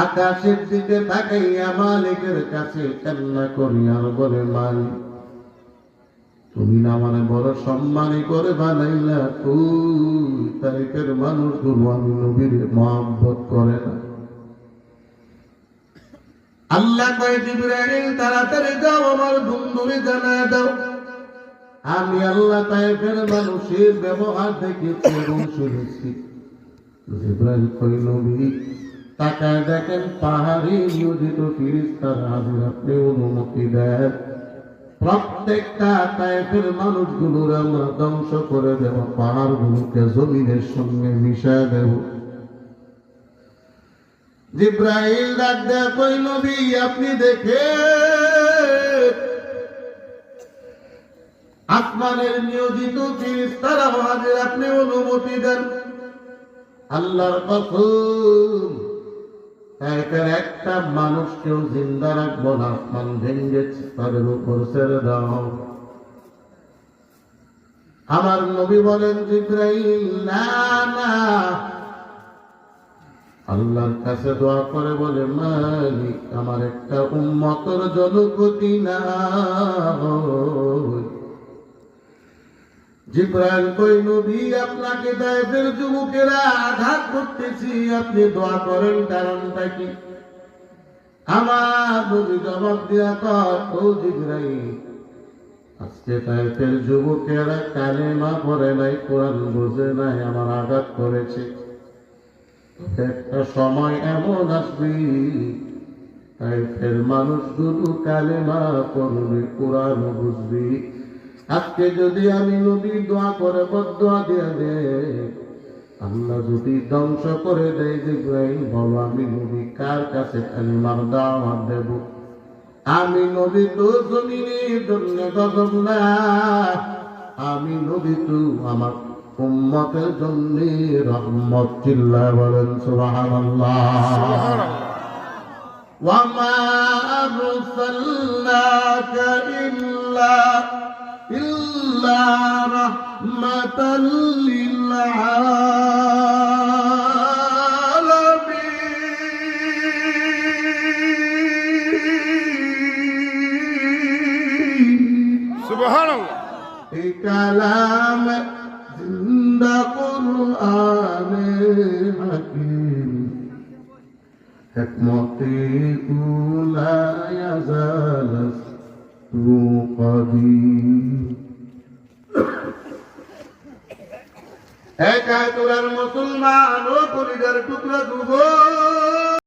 আকাশের দিকে তাকাইয়া মালিকের কাছে কান্না করি আর বলে, মালিক তুমি না মানে বড় সম্মানী করে বানাইলা, ওই তারিখের মানুষগুলো আমি নবীর মহব্বত করে না। আল্লাহ কয়, জিবরাইল তাড়াতাড়ি যাও, আমার বন্ধুরে জানায় দাও, আমি আল্লাহ তাইফের মানুষের ব্যবহার দেখেছি এবং শুনেছি। জিবরাইল কই, নবী তাকায় দেখেন পাহাড়ে নিয়োজিত ফেরেশতারা হাজির, আপনি অনুমতি দেন প্রত্যেকটা তাইফের মানুষগুলোর আমরা ধ্বংস করে দেব, পাহাড়গুলোকে জমিনের সঙ্গে মিশায় দেব। জিবরাইল ডাক দেয়া কই, নবী আপনি দেখে আসমানের নিয়োজিত ফেরেশতারা হাজির, আপনি অনুমতি দেন। আল্লাহর কসম, তাইফের একটা মানুষকেও জিন্দা রাখবো না, আসমান ভেঙে তাদের উপর ছেড়ে দাও। আমার নবী বলেন, জিবরাইল না না, আল্লাহর কাছে দোয়া করে বলে, মালিক আমার একটা উম্মতের জনগতি না। জিবরাইল কই, নবী আপনাকে তাইফের যুবকেরা আঘাত করতেছি, আপনি দোয়া করেন কারণটা কি? আমার নবী জবাব দিয়া কয়, ও জিবরাইল আজকে তাইফের যুবকেরা কালেমা পড়ে নাই, কোরআন বোঝে নাই, আমার আঘাত করেছে। একটা সময় এমন আসবে তাইফের মানুষগুলো কালেমা পড়বে, কোরআন বুঝবি। আজকে যদি আমি নবী দোয়া করে বদদোয়া দিয়ে দে, আল্লাহ যদি ধ্বংস করে দেয়, জিবরাইল বলো আমি নবী কার কাছে কালিমার দাওয়াত দেব? আমি নবী তো জমিনের জন্য গজব না, আমি নবী তো আমার উম্মতের জন্য রহমত। চিল্লায় বলেন সুবহানাল্লাহ। ওয়া মা আরসালনাকা ইল্লা রাহমাতাল লিল আলামিন। সুবহানাল্লাহ। এই কালাম জিন্দা কুরআনে হাকিম, হিকমতে উলা ইয়াজালাস রূপদীপ। একা তোরার মুসলমান ও কলিজার টুকরা যুবক,